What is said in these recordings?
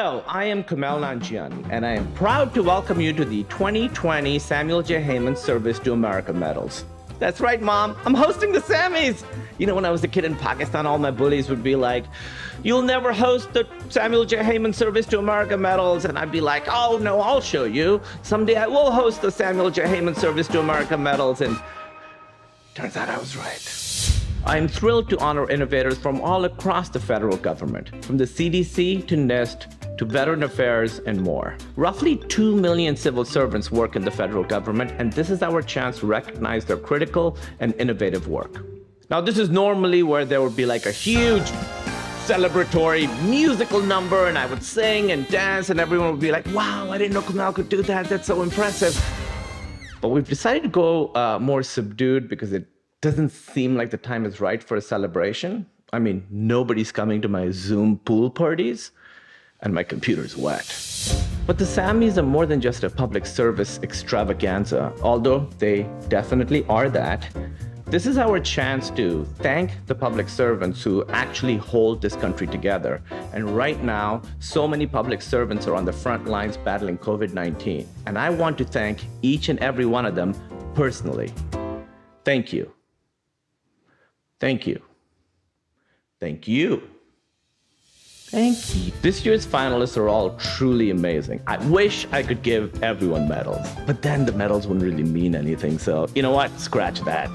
Hello, I am Kumail Nanjiani, and I am proud to welcome you to the 2020 Samuel J. Heyman Service to America Medals. That's right, Mom. I'm hosting the Sammys. You know, when I was a kid in Pakistan, all my bullies would be like, "You'll never host the Samuel J. Heyman Service to America Medals." And I'd be like, "Oh, no, I'll show you. Someday I will host the Samuel J. Heyman Service to America Medals." And turns out I was right. I am thrilled to honor innovators from all across the federal government, from the CDC to NIST to Veteran Affairs and more. Roughly 2 million civil servants work in the federal government, and this is our chance to recognize their critical and innovative work. Now, this is normally where there would be like a huge celebratory musical number, and I would sing and dance, and everyone would be like, "Wow, I didn't know Kumail could do that. That's so impressive." But we've decided to go more subdued because it doesn't seem like the time is right for a celebration. I mean, nobody's coming to my Zoom pool parties, and my computer's wet. But the Sammys are more than just a public service extravaganza, although they definitely are that. This is our chance to thank the public servants who actually hold this country together. And right now, so many public servants are on the front lines battling COVID-19. And I want to thank each and every one of them personally. Thank you. Thank you. Thank you. Thank you. This year's finalists are all truly amazing. I wish I could give everyone medals, but then the medals wouldn't really mean anything. So you know what? Scratch that.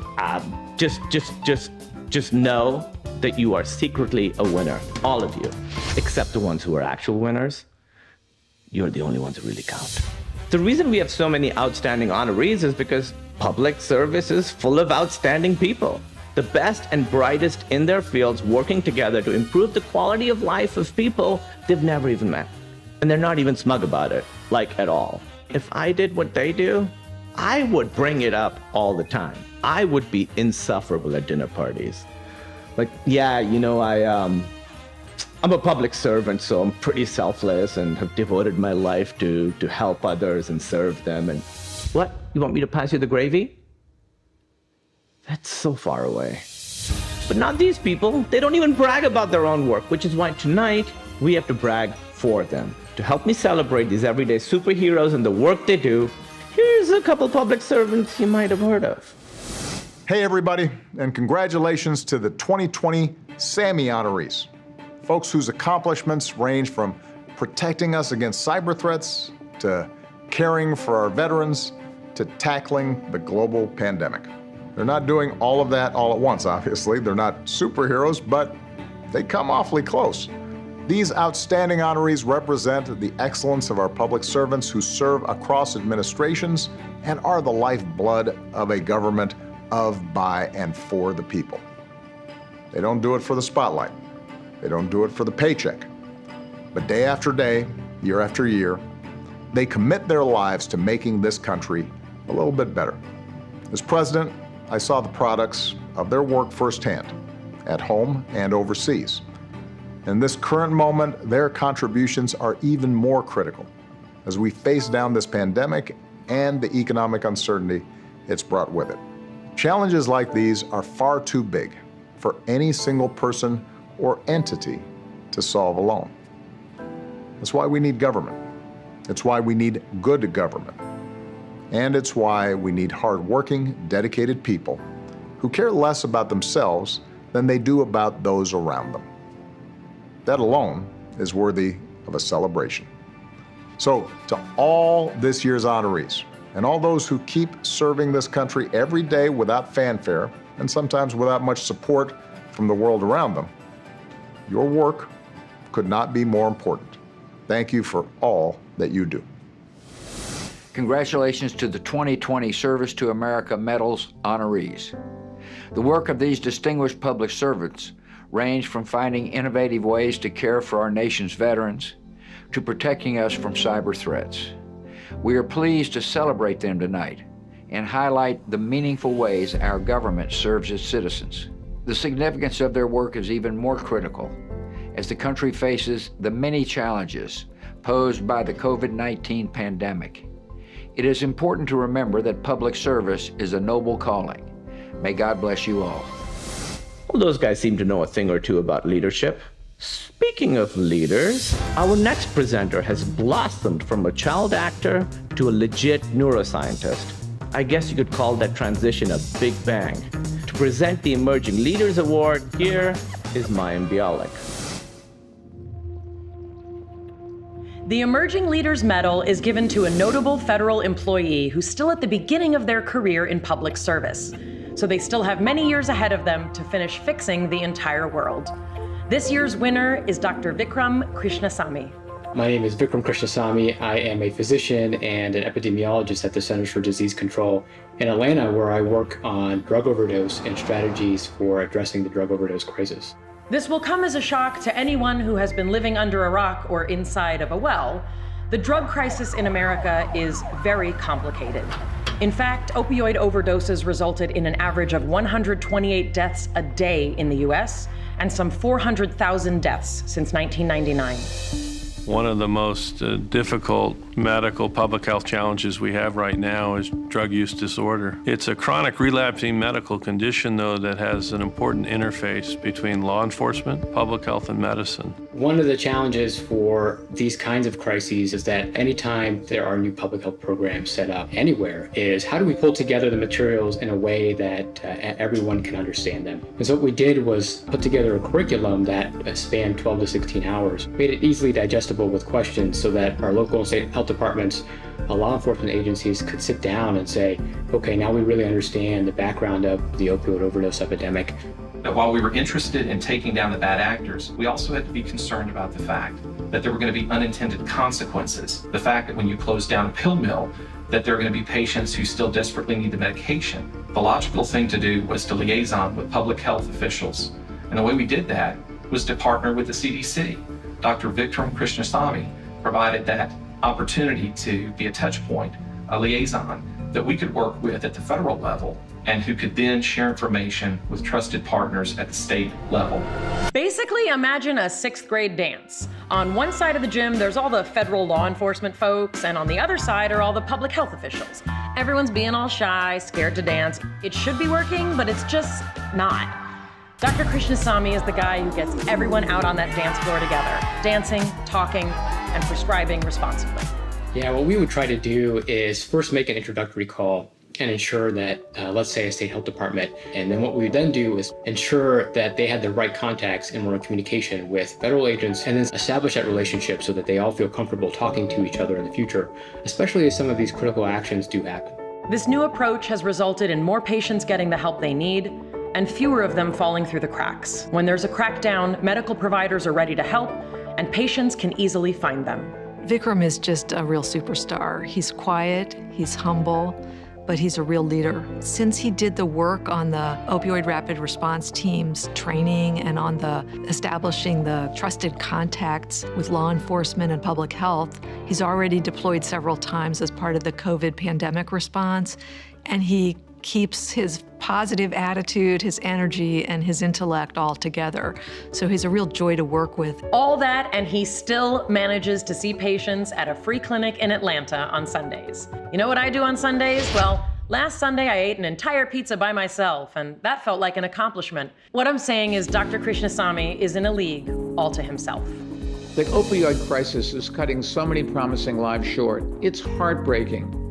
Just know that you are secretly a winner, all of you, except the ones who are actual winners. You're the only ones who really count. The reason we have so many outstanding honorees is because public service is full of outstanding people. The best and brightest in their fields working together to improve the quality of life of people they've never even met. And they're not even smug about it, like at all. If I did what they do, I would bring it up all the time. I would be insufferable at dinner parties. Like, yeah, you know, I'm a public servant, so I'm pretty selfless and have devoted my life to help others and serve them. And what? You want me to pass you the gravy? That's so far away. But not these people. They don't even brag about their own work, which is why tonight we have to brag for them. To help me celebrate these everyday superheroes and the work they do, here's a couple public servants you might have heard of. Hey everybody, and congratulations to the 2020 Sammy honorees. Folks whose accomplishments range from protecting us against cyber threats, to caring for our veterans, to tackling the global pandemic. They're not doing all of that all at once, obviously. They're not superheroes, but they come awfully close. These outstanding honorees represent the excellence of our public servants who serve across administrations and are the lifeblood of a government of, by, and for the people. They don't do it for the spotlight. They don't do it for the paycheck. But day after day, year after year, they commit their lives to making this country a little bit better. As president, I saw the products of their work firsthand, at home and overseas. In this current moment, their contributions are even more critical as we face down this pandemic and the economic uncertainty it's brought with it. Challenges like these are far too big for any single person or entity to solve alone. That's why we need government. It's why we need good government. And it's why we need hardworking, dedicated people who care less about themselves than they do about those around them. That alone is worthy of a celebration. So, to all this year's honorees, and all those who keep serving this country every day without fanfare, and sometimes without much support from the world around them, your work could not be more important. Thank you for all that you do. Congratulations to the 2020 Service to America Medals honorees. The work of these distinguished public servants range from finding innovative ways to care for our nation's veterans to protecting us from cyber threats. We are pleased to celebrate them tonight and highlight the meaningful ways our government serves its citizens. The significance of their work is even more critical as the country faces the many challenges posed by the COVID-19 pandemic. It is important to remember that public service is a noble calling. May God bless you all. Well, those guys seem to know a thing or two about leadership. Speaking of leaders, our next presenter has blossomed from a child actor to a legit neuroscientist. I guess you could call that transition a big bang. To present the Emerging Leaders Award, here is Mayim Bialik. The Emerging Leaders Medal is given to a notable federal employee who's still at the beginning of their career in public service. So they still have many years ahead of them to finish fixing the entire world. This year's winner is Dr. Vikram Krishnasamy. My name is Vikram Krishnasamy. I am a physician and an epidemiologist at the Centers for Disease Control in Atlanta, where I work on drug overdose and strategies for addressing the drug overdose crisis. This will come as a shock to anyone who has been living under a rock or inside of a well. The drug crisis in America is very complicated. In fact, opioid overdoses resulted in an average of 128 deaths a day in the US and some 400,000 deaths since 1999. One of the most difficult medical public health challenges we have right now is drug use disorder. It's a chronic relapsing medical condition, though, that has an important interface between law enforcement, public health, and medicine. One of the challenges for these kinds of crises is that anytime there are new public health programs set up anywhere is how do we pull together the materials in a way that everyone can understand them. And so what we did was put together a curriculum that spanned 12 to 16 hours, made it easily digestible with questions so that our local and state health departments, law enforcement agencies could sit down and say, okay, now we really understand the background of the opioid overdose epidemic. That while we were interested in taking down the bad actors, we also had to be concerned about the fact that there were going to be unintended consequences. The fact that when you close down a pill mill, that there are going to be patients who still desperately need the medication. The logical thing to do was to liaison with public health officials. And the way we did that was to partner with the CDC. Dr. Vikram Krishnasamy provided that opportunity to be a touch point, a liaison that we could work with at the federal level and who could then share information with trusted partners at the state level. Basically, imagine a sixth grade dance. On one side of the gym, there's all the federal law enforcement folks, and on the other side are all the public health officials. Everyone's being all shy, scared to dance. It should be working, but it's just not. Dr. Krishnasamy is the guy who gets everyone out on that dance floor together, dancing, talking, and prescribing responsibly. Yeah, what we would try to do is first make an introductory call and ensure that, let's say, a state health department. And then what we would then do is ensure that they had the right contacts and were in communication with federal agents, and then establish that relationship so that they all feel comfortable talking to each other in the future, especially as some of these critical actions do happen. This new approach has resulted in more patients getting the help they need and fewer of them falling through the cracks. When there's a crackdown, medical providers are ready to help, and patients can easily find them. Vikram is just a real superstar. He's quiet, he's humble, but he's a real leader. Since he did the work on the opioid rapid response teams training and on the establishing the trusted contacts with law enforcement and public health, he's already deployed several times as part of the COVID pandemic response, and he keeps his positive attitude, his energy, and his intellect all together. So he's a real joy to work with. All that, and he still manages to see patients at a free clinic in Atlanta on Sundays. You know what I do on Sundays? Well, last Sunday I ate an entire pizza by myself, and that felt like an accomplishment. What I'm saying is Dr. Krishnasamy is in a league all to himself. The opioid crisis is cutting so many promising lives short. It's heartbreaking.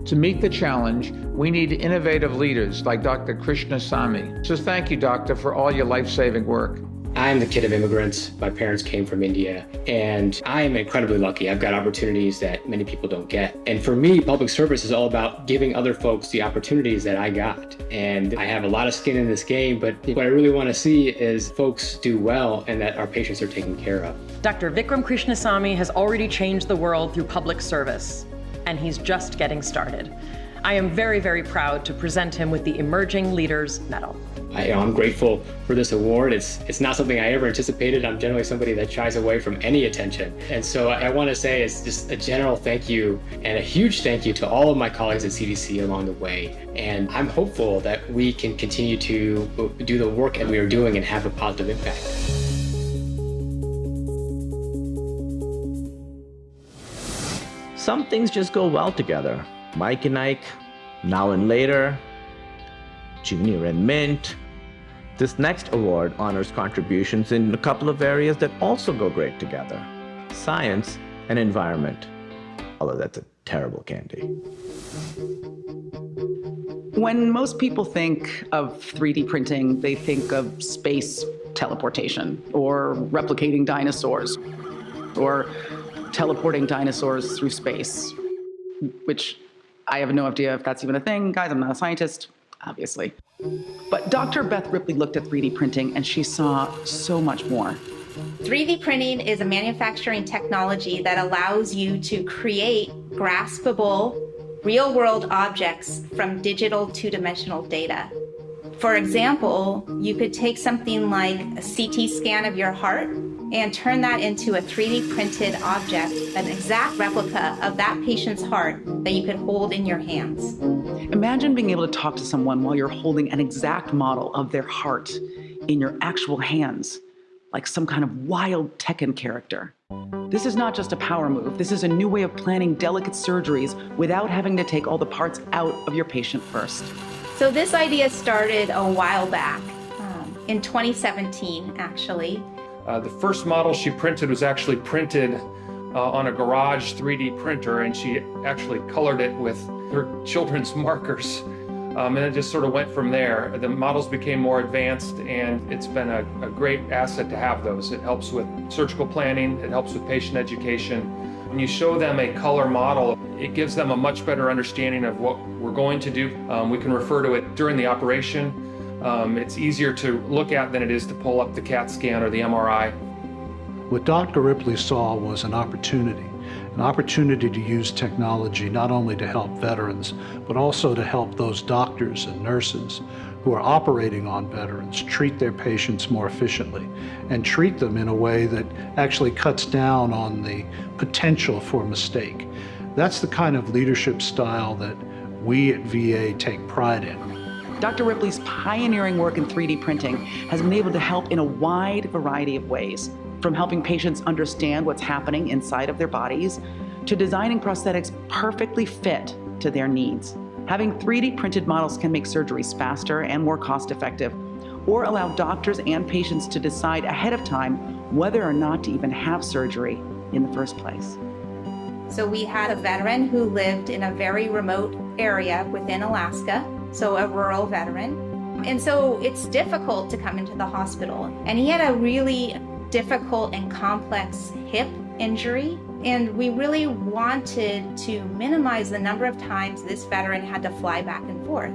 To meet the challenge, we need innovative leaders like Dr. Krishnasamy. So thank you, Doctor, for all your life-saving work. I'm the kid of immigrants. My parents came from India, and I am incredibly lucky. I've got opportunities that many people don't get. And for me, public service is all about giving other folks the opportunities that I got. And I have a lot of skin in this game, but what I really want to see is folks do well and that our patients are taken care of. Dr. Vikram Krishnasamy has already changed the world through public service, and he's just getting started. I am very, very proud to present him with the Emerging Leaders Medal. I'm grateful for this award. It's not something I ever anticipated. I'm generally somebody that shies away from any attention. And so I want to say it's just a general thank you and a huge thank you to all of my colleagues at CDC along the way. And I'm hopeful that we can continue to do the work that we are doing and have a positive impact. Some things just go well together. Mike and Ike, Now and Later, Junior and Mint, This next award honors contributions in a couple of areas that also go great together: science and environment. Although that's a terrible candy. When most people think of 3D printing, they think of space teleportation or replicating dinosaurs or teleporting dinosaurs through space, which I have no idea if that's even a thing. Guys, I'm not a scientist, obviously. But Dr. Beth Ripley looked at 3D printing and she saw so much more. 3D printing is a manufacturing technology that allows you to create graspable, real-world objects from digital two-dimensional data. For example, you could take something like a CT scan of your heart and turn that into a 3D printed object, an exact replica of that patient's heart that you could hold in your hands. Imagine being able to talk to someone while you're holding an exact model of their heart in your actual hands, like some kind of wild Tekken character. This is not just a power move. This is a new way of planning delicate surgeries without having to take all the parts out of your patient first. So this idea started a while back, in 2017, actually. The first model she printed was actually printed on a garage 3D printer, and she actually colored it with her children's markers. And it just sort of went from there. The models became more advanced, and it's been a great asset to have those. It helps with surgical planning, it helps with patient education. When you show them a color model, it gives them a much better understanding of what we're going to do. We can refer to it during the operation. It's easier to look at than it is to pull up the CAT scan or the MRI. What Dr. Ripley saw was an opportunity to use technology not only to help veterans, but also to help those doctors and nurses who are operating on veterans treat their patients more efficiently and treat them in a way that actually cuts down on the potential for mistake. That's the kind of leadership style that we at VA take pride in. Dr. Ripley's pioneering work in 3D printing has been able to help in a wide variety of ways, from helping patients understand what's happening inside of their bodies to designing prosthetics perfectly fit to their needs. Having 3D printed models can make surgeries faster and more cost-effective, or allow doctors and patients to decide ahead of time whether or not to even have surgery in the first place. So we had a veteran who lived in a very remote area within Alaska, so a rural veteran. And so it's difficult to come into the hospital. And he had a really difficult and complex hip injury. And we really wanted to minimize the number of times this veteran had to fly back and forth.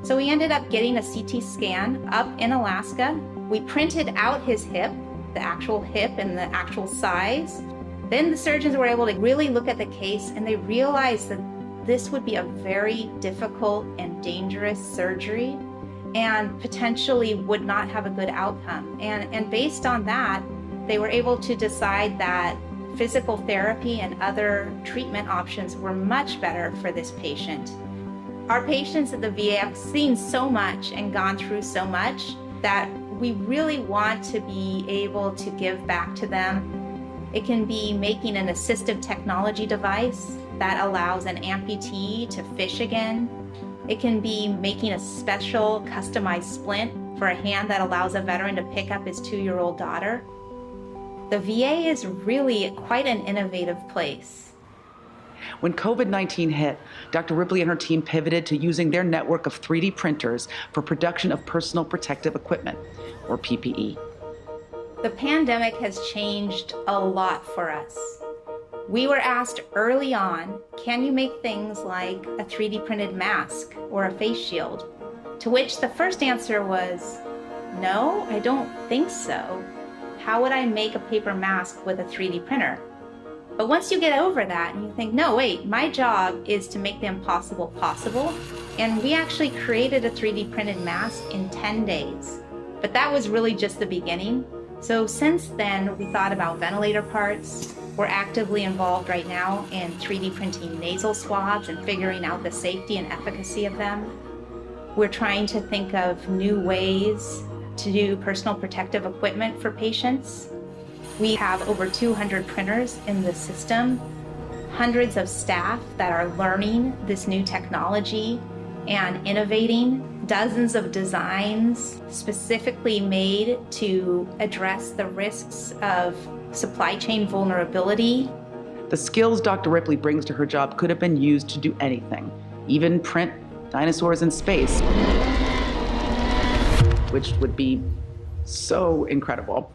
So we ended up getting a CT scan up in Alaska. We printed out his hip, the actual hip and the actual size. Then the surgeons were able to really look at the case, and they realized that this would be a very difficult and dangerous surgery and potentially would not have a good outcome. And based on that, they were able to decide that physical therapy and other treatment options were much better for this patient. Our patients at the VA have seen so much and gone through so much that we really want to be able to give back to them. It can be making an assistive technology device that allows an amputee to fish again. It can be making a special customized splint for a hand that allows a veteran to pick up his 2-year-old daughter. The VA is really quite an innovative place. When COVID-19 hit, Dr. Ripley and her team pivoted to using their network of 3D printers for production of personal protective equipment, or PPE. The pandemic has changed a lot for us. We were asked early on, can you make things like a 3D printed mask or a face shield? To which the first answer was, no, I don't think so. How would I make a paper mask with a 3D printer? But once you get over that and you think, no, wait, my job is to make the impossible possible. And we actually created a 3D printed mask in 10 days. But that was really just the beginning. So since then, we thought about ventilator parts. We're actively involved right now in 3D printing nasal swabs and figuring out the safety and efficacy of them. We're trying to think of new ways to do personal protective equipment for patients. We have over 200 printers in the system, hundreds of staff that are learning this new technology and innovating dozens of designs specifically made to address the risks of supply chain vulnerability. The skills Dr. Ripley brings to her job could have been used to do anything, even print dinosaurs in space, which would be so incredible.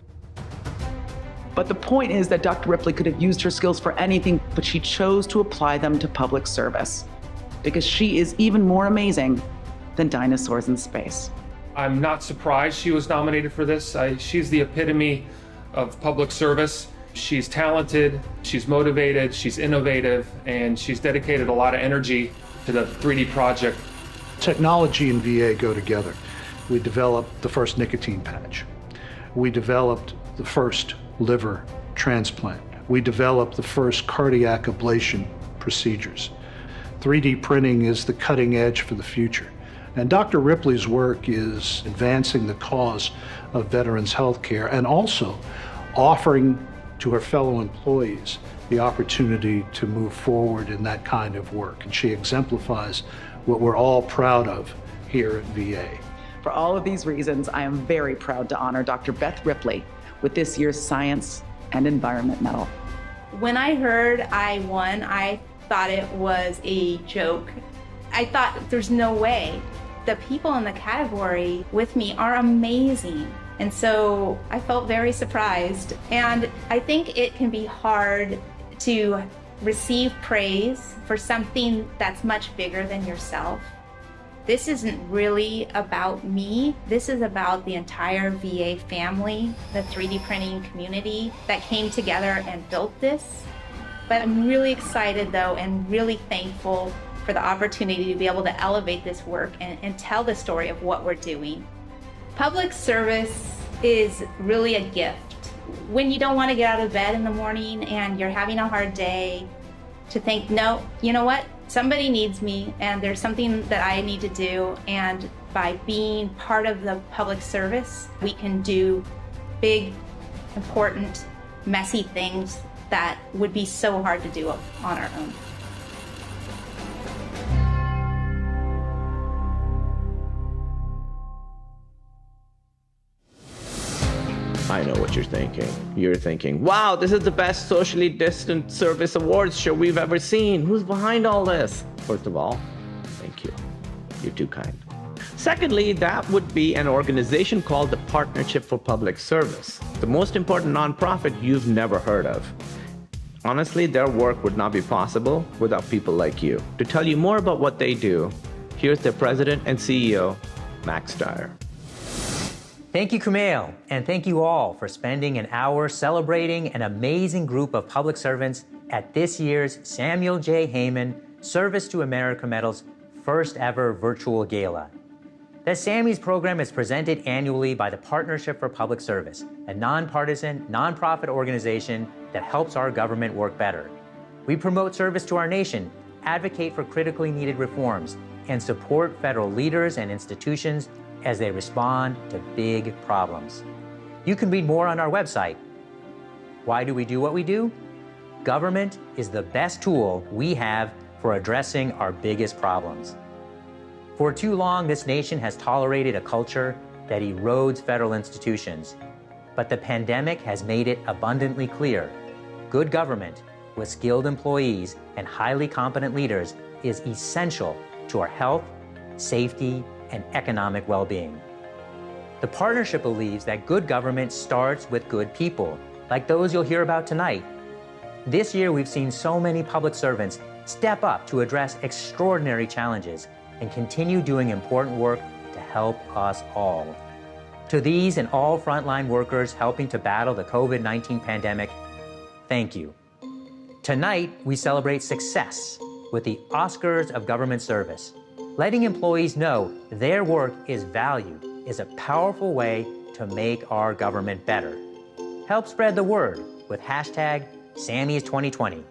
But the point is that Dr. Ripley could have used her skills for anything, but she chose to apply them to public service because she is even more amazing than dinosaurs in space. I'm not surprised she was nominated for this. She's the epitome of public service. She's talented, she's motivated, she's innovative, and she's dedicated a lot of energy to the 3D project. Technology and VA go together. We developed the first nicotine patch. We developed the first liver transplant. We developed the first cardiac ablation procedures. 3D printing is the cutting edge for the future. And Dr. Ripley's work is advancing the cause of veterans' health care and also offering to her fellow employees the opportunity to move forward in that kind of work. And she exemplifies what we're all proud of here at VA. For all of these reasons, I am very proud to honor Dr. Beth Ripley with this year's Science and Environment Medal. When I heard I won, I thought it was a joke. I thought there's no way. The people in the category with me are amazing. And so I felt very surprised. And I think it can be hard to receive praise for something that's much bigger than yourself. This isn't really about me. This is about the entire VA family, the 3D printing community that came together and built this. But I'm really excited though, and really thankful for the opportunity to be able to elevate this work and tell the story of what we're doing. Public service is really a gift. When you don't want to get out of bed in the morning and you're having a hard day, to think, no, you know what? Somebody needs me and there's something that I need to do, and by being part of the public service, we can do big, important, messy things that would be so hard to do on our own. I know what you're thinking. You're thinking, wow, this is the best socially distant service awards show we've ever seen. Who's behind all this? First of all, thank you. You're too kind. Secondly, that would be an organization called the Partnership for Public Service, the most important nonprofit you've never heard of. Honestly, their work would not be possible without people like you. To tell you more about what they do, here's their president and CEO, Max Dyer. Thank you, Kumail, and thank you all for spending an hour celebrating an amazing group of public servants at this year's Samuel J. Heyman Service to America Medal's first ever virtual gala. The Sammys program is presented annually by the Partnership for Public Service, a nonpartisan, nonprofit organization that helps our government work better. We promote service to our nation, advocate for critically needed reforms, and support federal leaders and institutions as they respond to big problems. You can read more on our website. Why do we do what we do? Government is the best tool we have for addressing our biggest problems. For too long, this nation has tolerated a culture that erodes federal institutions. But the pandemic has made it abundantly clear. Good government with skilled employees and highly competent leaders is essential to our health, safety, and economic well-being. The partnership believes that good government starts with good people, like those you'll hear about tonight. This year, we've seen so many public servants step up to address extraordinary challenges and continue doing important work to help us all. To these and all frontline workers helping to battle the COVID-19 pandemic, thank you. Tonight, we celebrate success with the Oscars of Government Service. Letting employees know their work is valued is a powerful way to make our government better. Help spread the word with hashtag Sammys2020.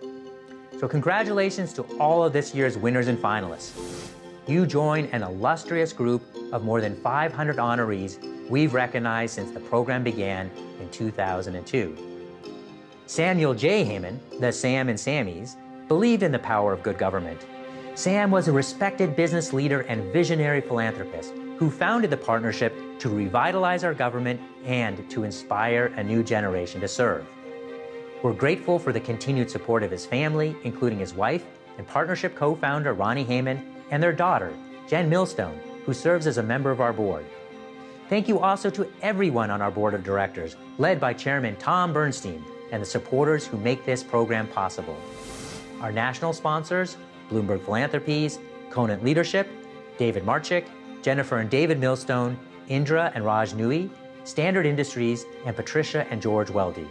So congratulations to all of this year's winners and finalists. You join an illustrious group of more than 500 honorees we've recognized since the program began in 2002. Samuel J. Heyman, the Sam and Sammys, believed in the power of good government. Sam was a respected business leader and visionary philanthropist who founded the partnership to revitalize our government and to inspire a new generation to serve. We're grateful for the continued support of his family, including his wife and partnership co-founder Ronnie Heyman and their daughter, Jen Millstone, who serves as a member of our board. Thank you also to everyone on our board of directors, led by Chairman Tom Bernstein, and the supporters who make this program possible. Our national sponsors, Bloomberg Philanthropies, Conant Leadership, David Marchick, Jennifer and David Millstone, Indra and Raj Nooyi, Standard Industries, and Patricia and George Weldy.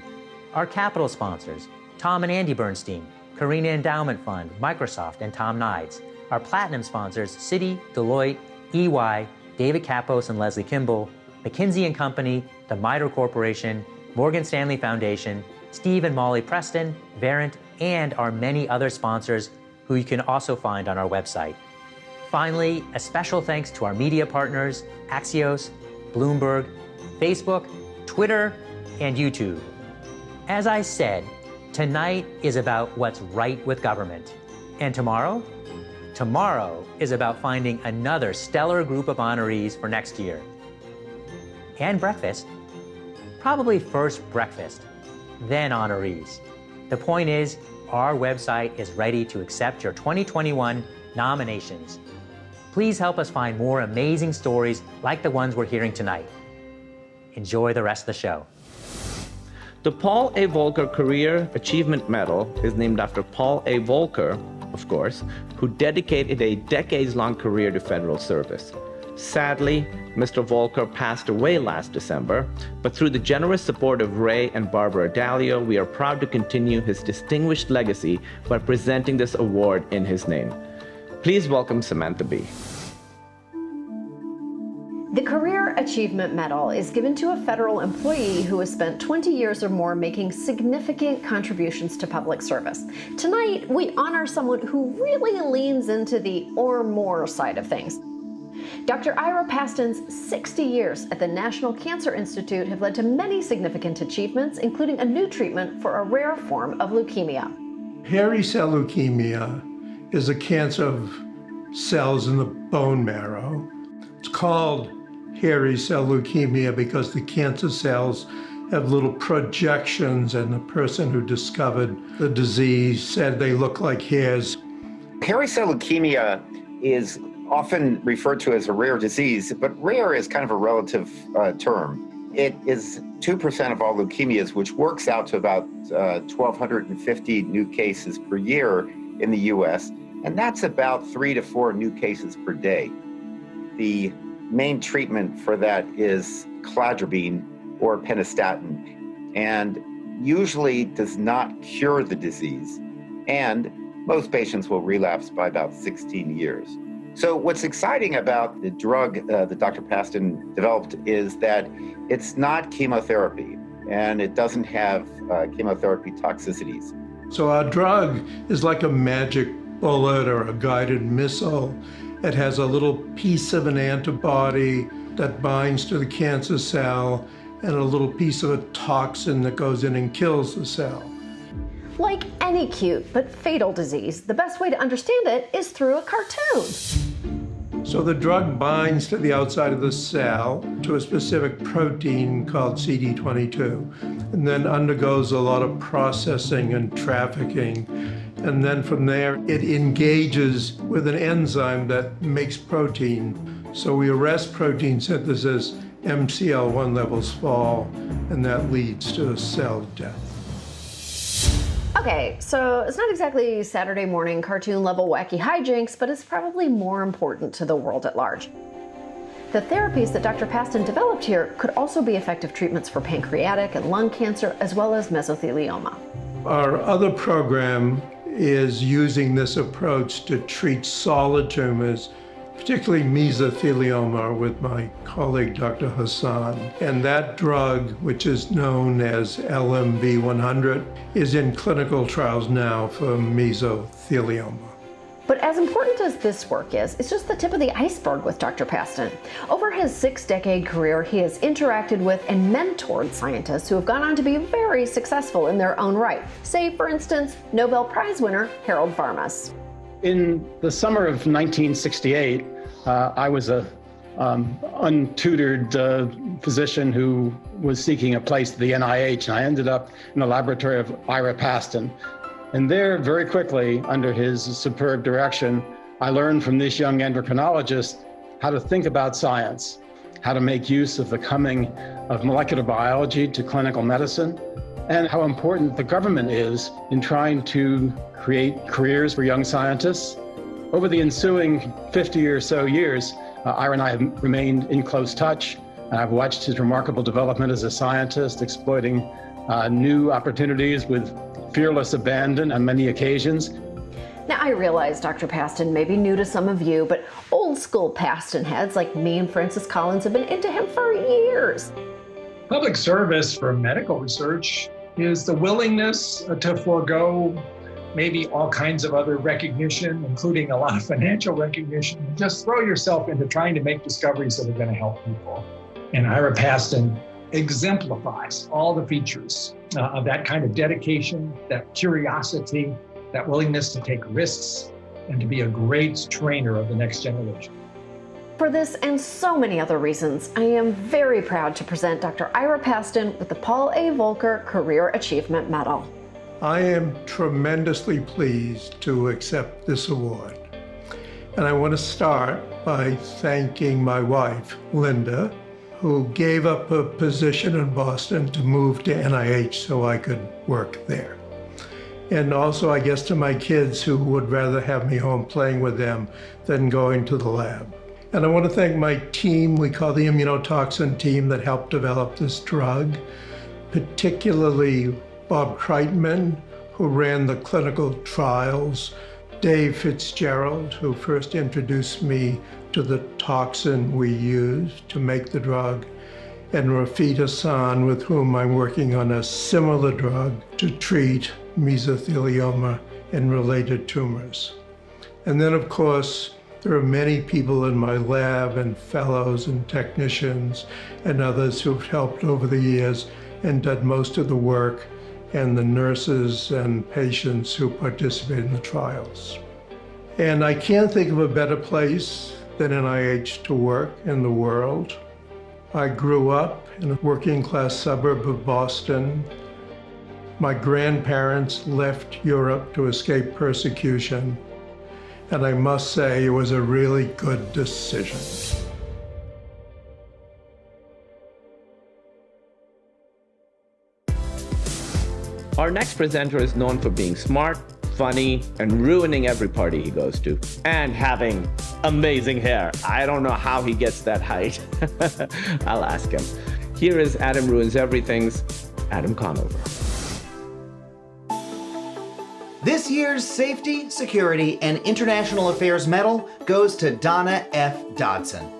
Our capital sponsors, Tom and Andy Bernstein, Carina Endowment Fund, Microsoft, and Tom Nides. Our platinum sponsors, Citi, Deloitte, EY, David Kapos and Leslie Kimball, McKinsey & Company, the MITRE Corporation, Morgan Stanley Foundation, Steve and Molly Preston, Verint, and our many other sponsors who you can also find on our website. Finally, a special thanks to our media partners, Axios, Bloomberg, Facebook, Twitter, and YouTube. As I said, tonight is about what's right with government. And tomorrow? Tomorrow is about finding another stellar group of honorees for next year. And breakfast. Probably first breakfast, then honorees. The point is, our website is ready to accept your 2021 nominations. Please help us find more amazing stories like the ones we're hearing tonight. Enjoy the rest of the show. The Paul A. Volcker Career Achievement Medal is named after Paul A. Volcker, of course, who dedicated a decades-long career to federal service. Sadly, Mr. Volcker passed away last December, but through the generous support of Ray and Barbara D'Alio, we are proud to continue his distinguished legacy by presenting this award in his name. Please welcome Samantha Bee. The Career Achievement Medal is given to a federal employee who has spent 20 years or more making significant contributions to public service. Tonight, we honor someone who really leans into the or more side of things. Dr. Ira Paston's 60 years at the National Cancer Institute have led to many significant achievements, including a new treatment for a rare form of leukemia. Hairy cell leukemia is a cancer of cells in the bone marrow. It's called hairy cell leukemia because the cancer cells have little projections, and the person who discovered the disease said they look like hairs. Hairy cell leukemia is often referred to as a rare disease, but rare is kind of a relative term. It is 2% of all leukemias, which works out to about 1,250 new cases per year in the US, and that's about 3 to 4 new cases per day. The main treatment for that is cladribine or pennistatin, and usually does not cure the disease, and most patients will relapse by about 16 years. So what's exciting about the drug that Dr. Paston developed is that it's not chemotherapy, and it doesn't have chemotherapy toxicities. So our drug is like a magic bullet or a guided missile. It has a little piece of an antibody that binds to the cancer cell and a little piece of a toxin that goes in and kills the cell. Like any cute but fatal disease, the best way to understand it is through a cartoon. So the drug binds to the outside of the cell to a specific protein called CD22, and then undergoes a lot of processing and trafficking. And then from there, it engages with an enzyme that makes protein. So we arrest protein synthesis, MCL1 levels fall, and that leads to cell death. Okay, so it's not exactly Saturday morning cartoon level wacky hijinks, but it's probably more important to the world at large. The therapies that Dr. Paston developed here could also be effective treatments for pancreatic and lung cancer, as well as mesothelioma. Our other program is using this approach to treat solid tumors, particularly mesothelioma, with my colleague, Dr. Hassan. And that drug, which is known as LMV100, is in clinical trials now for mesothelioma. But as important as this work is, it's just the tip of the iceberg with Dr. Paston. Over his 6-decade career, he has interacted with and mentored scientists who have gone on to be very successful in their own right. Say, for instance, Nobel Prize winner Harold Varmus. In the summer of 1968, I was a untutored physician who was seeking a place at the NIH, and I ended up in the laboratory of Ira Paston. And there, very quickly, under his superb direction, I learned from this young endocrinologist how to think about science, how to make use of the coming of molecular biology to clinical medicine, and how important the government is in trying to create careers for young scientists. Over the ensuing 50 or so years, Ira and I have remained in close touch. I've watched his remarkable development as a scientist, exploiting new opportunities with fearless abandon on many occasions. Now, I realize Dr. Paston may be new to some of you, but old school Paston heads like me and Francis Collins have been into him for years. Public service for medical research is the willingness to forego maybe all kinds of other recognition, including a lot of financial recognition. Just throw yourself into trying to make discoveries that are going to help people. And Ira Paston exemplifies all the features of that kind of dedication, that curiosity, that willingness to take risks, and to be a great trainer of the next generation. For this and so many other reasons, I am very proud to present Dr. Ira Paston with the Paul A. VOLCKER Career Achievement Medal. I am tremendously pleased to accept this award. And I want to start by thanking my wife, Linda, who gave up a position in Boston to move to NIH so I could work there. And also, I guess, to my kids who would rather have me home playing with them than going to the lab. And I want to thank my team, we call the immunotoxin team, that helped develop this drug, particularly Bob Kreitman, who ran the clinical trials, Dave Fitzgerald, who first introduced me to the toxin we used to make the drug, and Rafid Hassan, with whom I'm working on a similar drug to treat mesothelioma and related tumors. And then, of course, there are many people in my lab and fellows and technicians and others who've helped over the years and done most of the work, and the nurses and patients who participate in the trials. And I can't think of a better place than NIH to work in the world. I grew up in a working class suburb of Boston. My grandparents left Europe to escape persecution, and I must say it was a really good decision. Our next presenter is known for being smart, funny, and ruining every party he goes to, and having amazing hair. I don't know how he gets that height. I'll ask him. Here is Adam Ruins Everything's Adam Conover. This year's Safety, Security, and International Affairs Medal goes to Donna F. Dodson.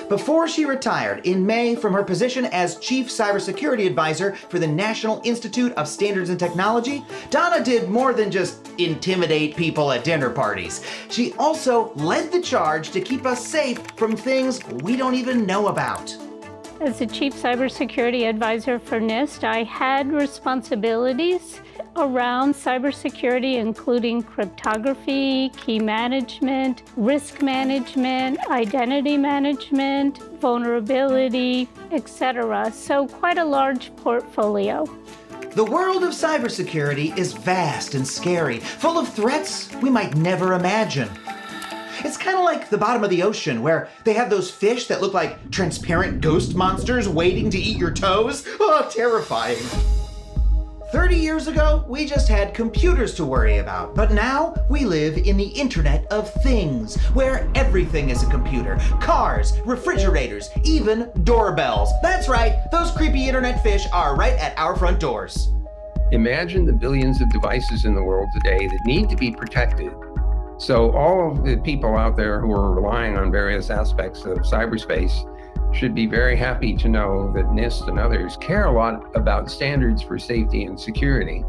Before she retired in May from her position as Chief Cybersecurity Advisor for the National Institute of Standards and Technology, Donna did more than just intimidate people at dinner parties. She also led the charge to keep us safe from things we don't even know about. As the Chief Cybersecurity Advisor for NIST, I had responsibilities around cybersecurity, including cryptography, key management, risk management, identity management, vulnerability, etc. So quite a large portfolio. The world of cybersecurity is vast and scary, full of threats we might never imagine. It's kind of like the bottom of the ocean, where they have those fish that look like transparent ghost monsters waiting to eat your toes. Oh, terrifying. 30 years ago, we just had computers to worry about, but now we live in the Internet of Things, where everything is a computer. Cars, refrigerators, even doorbells. That's right, those creepy internet fish are right at our front doors. Imagine the billions of devices in the world today that need to be protected. So all of the people out there who are relying on various aspects of cyberspace should be very happy to know that NIST and others care a lot about standards for safety and security.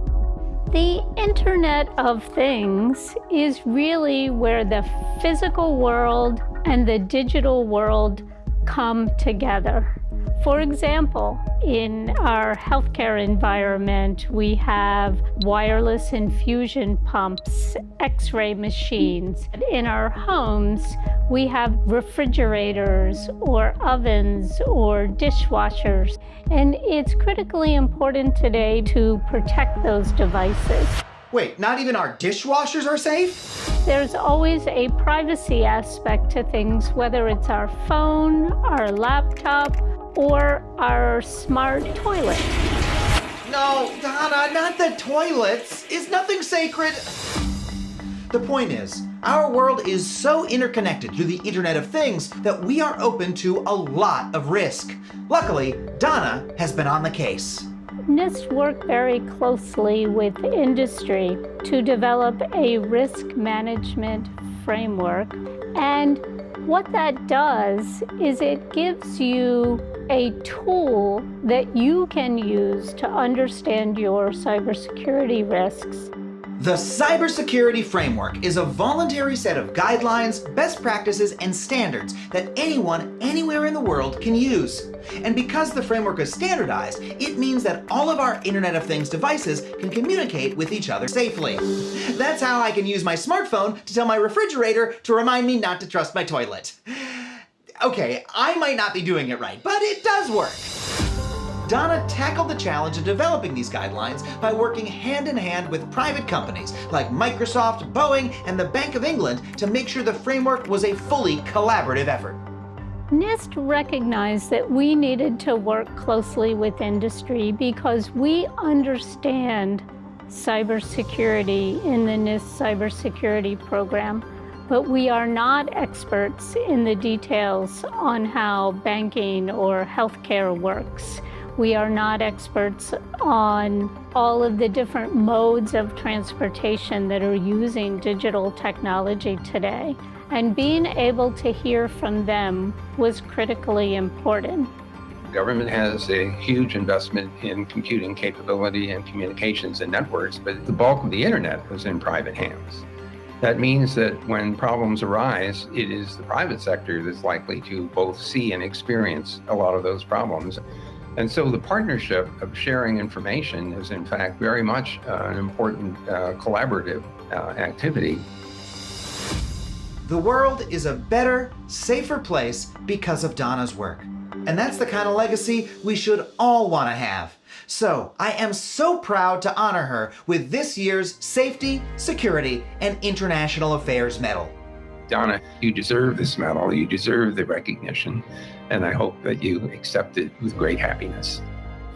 The Internet of Things is really where the physical world and the digital world come together. For example, in our healthcare environment, we have wireless infusion pumps, X-ray machines. In our homes, we have refrigerators or ovens or dishwashers. And it's critically important today to protect those devices. Wait, not even our dishwashers are safe? There's always a privacy aspect to things, whether it's our phone, our laptop, or our smart toilet. No, Donna, not the toilets. Is nothing sacred? The point is, our world is so interconnected through the Internet of Things that we are open to a lot of risk. Luckily, Donna has been on the case. NIST worked very closely with industry to develop a risk management framework. And what that does is it gives you a tool that you can use to understand your cybersecurity risks. The Cybersecurity Framework is a voluntary set of guidelines, best practices, and standards that anyone, anywhere in the world can use. And because the framework is standardized, it means that all of our Internet of Things devices can communicate with each other safely. That's how I can use my smartphone to tell my refrigerator to remind me not to trust my toilet. Okay, I might not be doing it right, but it does work. Donna tackled the challenge of developing these guidelines by working hand in hand with private companies like Microsoft, Boeing, and the Bank of England to make sure the framework was a fully collaborative effort. NIST recognized that we needed to work closely with industry because we understand cybersecurity in the NIST cybersecurity program, but we are not experts in the details on how banking or healthcare works. We are not experts on all of the different modes of transportation that are using digital technology today. And being able to hear from them was critically important. Government has a huge investment in computing capability and communications and networks, but the bulk of the internet was in private hands. That means that when problems arise, it is the private sector that's likely to both see and experience a lot of those problems. And so the partnership of sharing information is in fact very much an important collaborative activity. The world is a better, safer place because of Donna's work. And that's the kind of legacy we should all want to have. So I am so proud to honor her with this year's Safety, Security, and International Affairs Medal. Donna, you deserve this medal, you deserve the recognition, and I hope that you accept it with great happiness.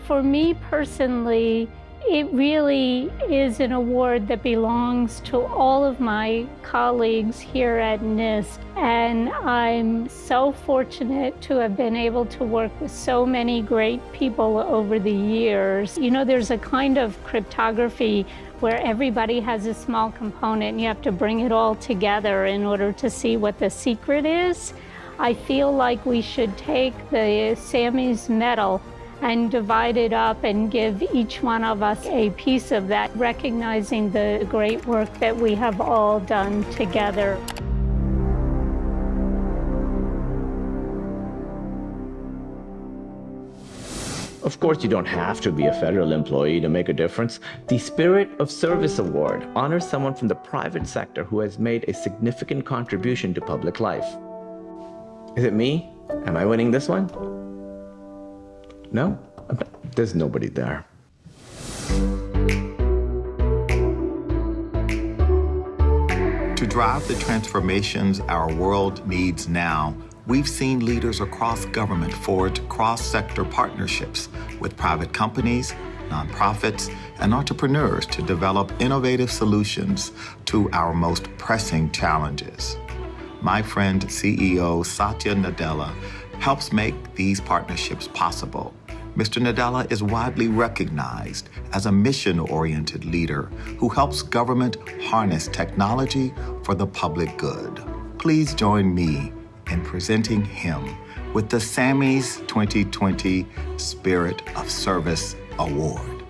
For me personally, it really is an award that belongs to all of my colleagues here at NIST, and I'm so fortunate to have been able to work with so many great people over the years. You know, there's a kind of cryptography where everybody has a small component and you have to bring it all together in order to see what the secret is. I feel like we should take the Sammy's medal and divide it up and give each one of us a piece of that, recognizing the great work that we have all done together. Of course, you don't have to be a federal employee to make a difference. The Spirit of Service Award honors someone from the private sector who has made a significant contribution to public life. Is it me? Am I winning this one? No? There's nobody there. To drive the transformations our world needs now, we've seen leaders across government forge cross-sector partnerships with private companies, nonprofits, and entrepreneurs to develop innovative solutions to our most pressing challenges. My friend CEO Satya Nadella helps make these partnerships possible. Mr. Nadella is widely recognized as a mission-oriented leader who helps government harness technology for the public good. Please join me in presenting him with the Sammy's 2020 Spirit of Service Award.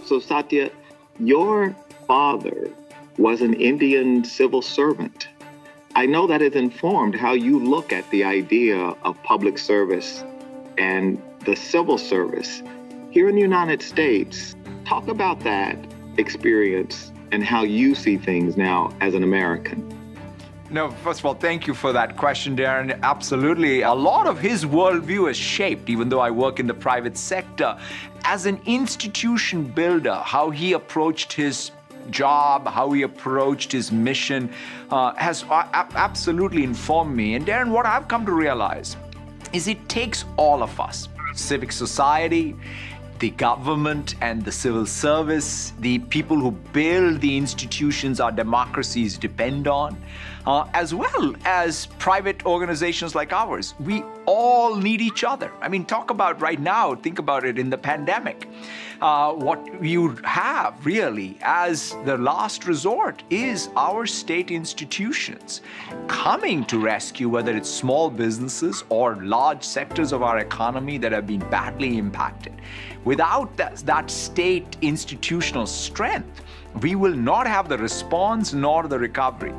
So Satya, your father was an Indian civil servant. I know that has informed how you look at the idea of public service and the civil service here in the United States. Talk about that experience and how you see things now as an American. No, first of all, thank you for that question, Darren. Absolutely. A lot of his worldview is shaped, even though I work in the private sector, as an institution builder, how he approached his job, how he approached his mission has absolutely informed me. And Darren, what I've come to realize is it takes all of us, civic society, the government and the civil service, the people who build the institutions our democracies depend on, as well as private organizations like ours. We all need each other. I mean, talk about right now, think about it in the pandemic. What you have really as the last resort is our state institutions coming to rescue, whether it's small businesses or large sectors of our economy that have been badly impacted. Without that state institutional strength, we will not have the response nor the recovery.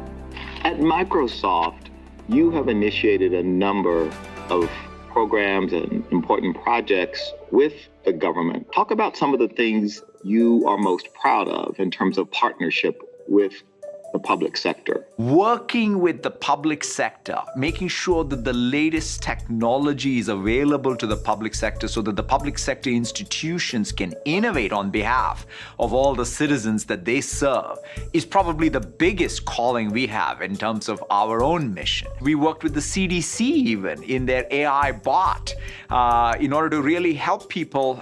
At Microsoft, you have initiated a number of programs and important projects with the government. Talk about some of the things you are most proud of in terms of partnership with the public sector. Working with the public sector, making sure that the latest technology is available to the public sector so that the public sector institutions can innovate on behalf of all the citizens that they serve is probably the biggest calling we have in terms of our own mission. We worked with the CDC even in their AI bot in order to really help people,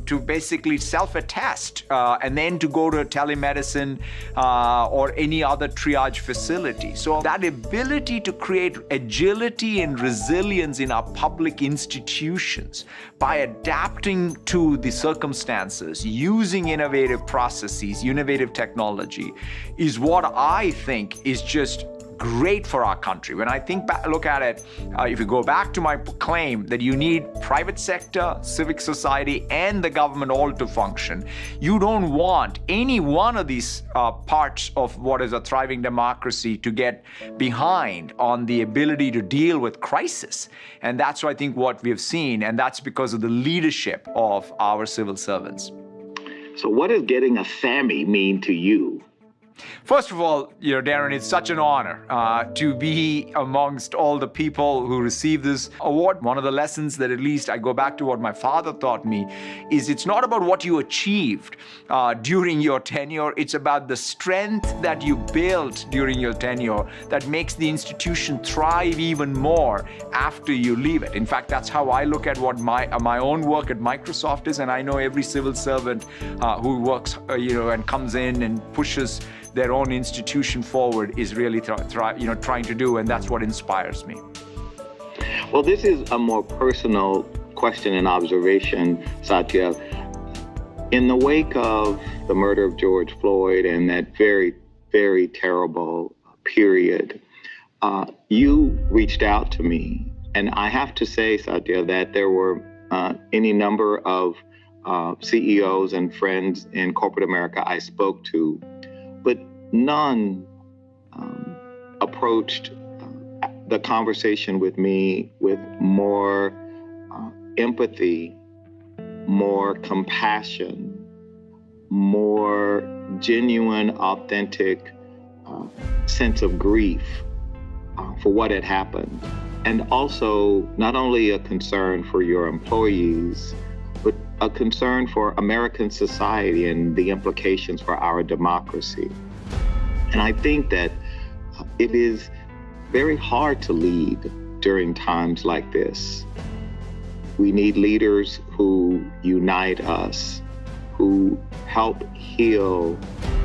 to basically self-attest and then to go to telemedicine or any other triage facility. So that ability to create agility and resilience in our public institutions by adapting to the circumstances, using innovative processes, innovative technology, is what I think is just great for our country. When I look at it, if you go back to my claim that you need private sector, civic society, and the government all to function, you don't want any one of these parts of what is a thriving democracy to get behind on the ability to deal with crisis. And that's, I think, what we have seen, and that's because of the leadership of our civil servants. So what does getting a Sammy mean to you? First of all, Darren, it's such an honor to be amongst all the people who receive this award. One of the lessons that at least I go back to what my father taught me is it's not about what you achieved during your tenure. It's about the strength that you built during your tenure that makes the institution thrive even more after you leave it. In fact, that's how I look at what my own work at Microsoft is, and I know every civil servant who works, and comes in and pushes their own institution forward is really trying to do, and that's what inspires me. Well, this is a more personal question and observation, Satya. In the wake of the murder of George Floyd and that very, very terrible period, you reached out to me, and I have to say, Satya, that there were any number of CEOs and friends in corporate America I spoke to, but none approached the conversation with me with more empathy, more compassion, more genuine, authentic sense of grief for what had happened. And also not only a concern for your employees, but a concern for American society and the implications for our democracy. And I think that it is very hard to lead during times like this. We need leaders who unite us, who help heal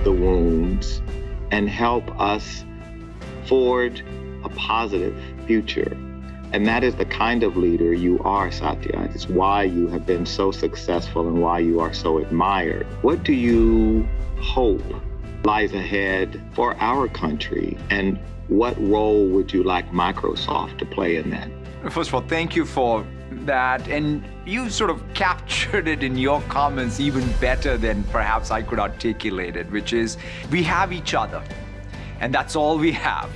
the wounds and help us forge a positive future. And that is the kind of leader you are, Satya. It's why you have been so successful and why you are so admired. What do you hope lies ahead for our country, and what role would you like Microsoft to play in that? First of all, thank you for that. And you sort of captured it in your comments even better than perhaps I could articulate it, which is we have each other, and that's all we have.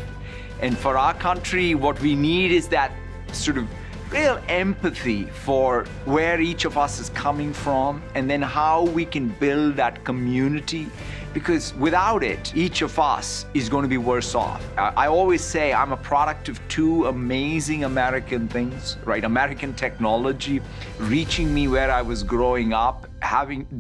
And for our country, what we need is that sort of real empathy for where each of us is coming from and then how we can build that community, because without it, each of us is going to be worse off. I always say I'm a product of two amazing American things, right? American technology reaching me where I was growing up,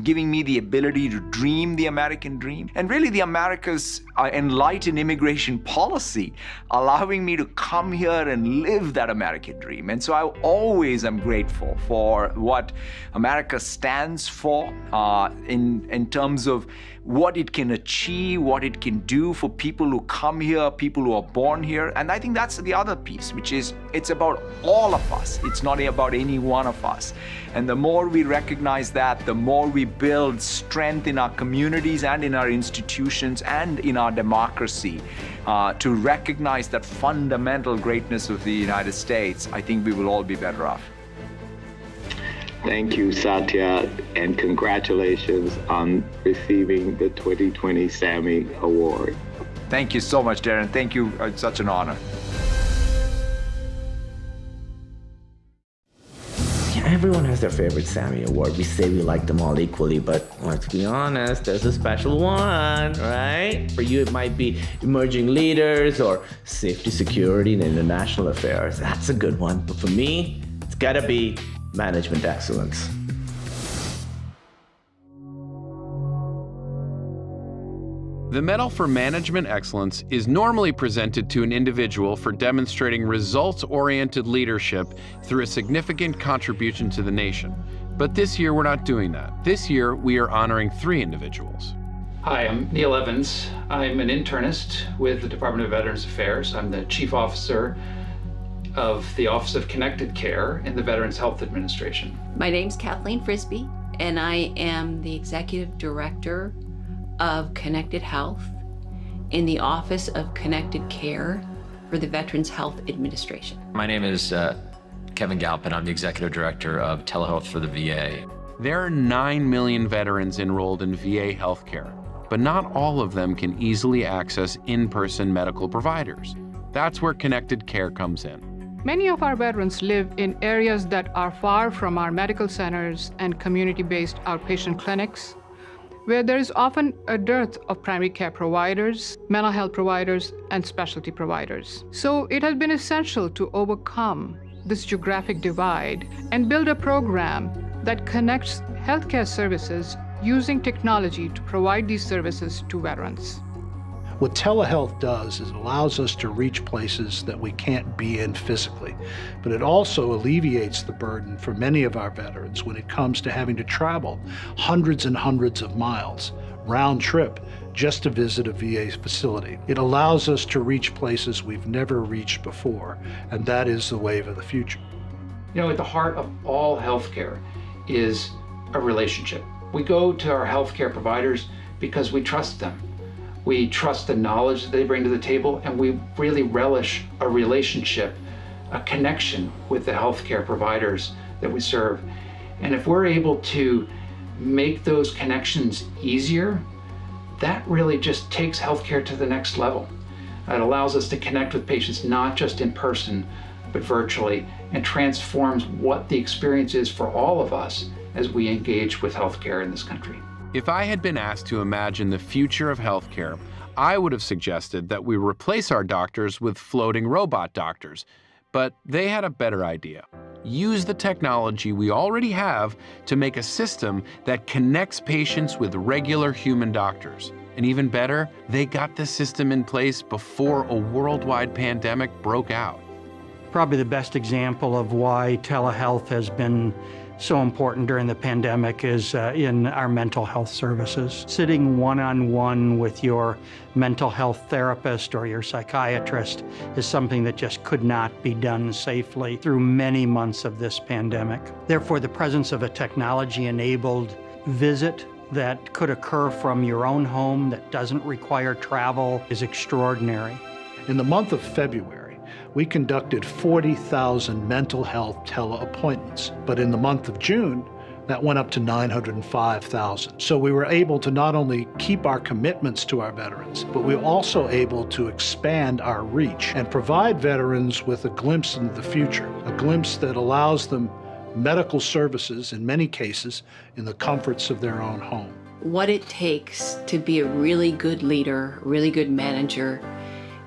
giving me the ability to dream the American dream, and really the America's enlightened immigration policy allowing me to come here and live that American dream. And so I always am grateful for what America stands for in terms of what it can achieve, what it can do for people who come here, people who are born here. And I think that's the other piece, which is it's about all of us. It's not about any one of us. And the more we recognize that, the more we build strength in our communities and in our institutions and in our democracy to recognize that fundamental greatness of the United States, I think we will all be better off. Thank you, Satya, and congratulations on receiving the 2020 Sammy Award. Thank you so much, Darren. Thank you. It's such an honor. Everyone has their favorite Sammy Award. We say we like them all equally, but let's be honest, there's a special one, right? For you, it might be emerging leaders or safety, security, and international affairs. That's a good one. But for me, it's gotta be management excellence. The Medal for Management Excellence is normally presented to an individual for demonstrating results-oriented leadership through a significant contribution to the nation. But this year, we're not doing that. This year, we are honoring 3 individuals. Hi, I'm Neil Evans. I'm an internist with the Department of Veterans Affairs. I'm the Chief Officer of the Office of Connected Care in the Veterans Health Administration. My name's Kathleen Frisbee, and I am the Executive Director of Connected Health in the Office of Connected Care for the Veterans Health Administration. My name is Kevin Galpin. I'm the Executive Director of Telehealth for the VA. There are 9 million veterans enrolled in VA healthcare, but not all of them can easily access in-person medical providers. That's where Connected Care comes in. Many of our veterans live in areas that are far from our medical centers and community-based outpatient clinics, where there is often a dearth of primary care providers, mental health providers, and specialty providers. So it has been essential to overcome this geographic divide and build a program that connects healthcare services using technology to provide these services to veterans. What telehealth does is it allows us to reach places that we can't be in physically, but it also alleviates the burden for many of our veterans when it comes to having to travel hundreds and hundreds of miles, round trip, just to visit a VA facility. It allows us to reach places we've never reached before, and that is the wave of the future. You know, at the heart of all healthcare is a relationship. We go to our healthcare providers because we trust them. We trust the knowledge that they bring to the table, and we really relish a relationship, a connection with the healthcare providers that we serve. And if we're able to make those connections easier, that really just takes healthcare to the next level. It allows us to connect with patients not just in person, but virtually, and transforms what the experience is for all of us as we engage with healthcare in this country. If I had been asked to imagine the future of healthcare, I would have suggested that we replace our doctors with floating robot doctors, but they had a better idea. Use the technology we already have to make a system that connects patients with regular human doctors. And even better, they got the system in place before a worldwide pandemic broke out. Probably the best example of why telehealth has been so important during the pandemic is in our mental health services. Sitting one-on-one with your mental health therapist or your psychiatrist is something that just could not be done safely through many months of this pandemic. Therefore, the presence of a technology-enabled visit that could occur from your own home that doesn't require travel is extraordinary. In the month of February, we conducted 40,000 mental health teleappointments. But in the month of June, That went up to 905,000. So we were able to not only keep our commitments to our veterans, but we were also able to expand our reach and provide veterans with a glimpse into the future, a glimpse that allows them medical services, in many cases, in the comforts of their own home. What it takes to be a really good leader, a really good manager,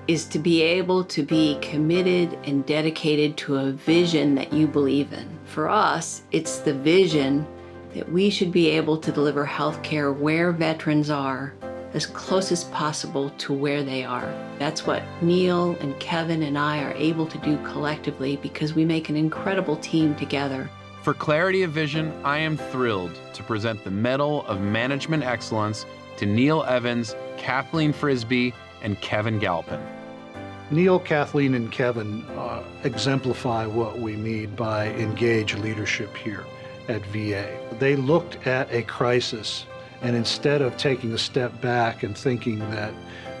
is to be able to be committed and dedicated to a vision that you believe in. For us, it's the vision that we should be able to deliver healthcare where veterans are, as close as possible to where they are. That's what Neil and Kevin and I are able to do collectively because we make an incredible team together. For clarity of vision, I am thrilled to present the Medal of Management Excellence to Neil Evans, Kathleen Frisbee, and Kevin Galpin. Neil, Kathleen, and Kevin exemplify what we mean by engaged leadership here at VA. They looked at a crisis, and instead of taking a step back and thinking that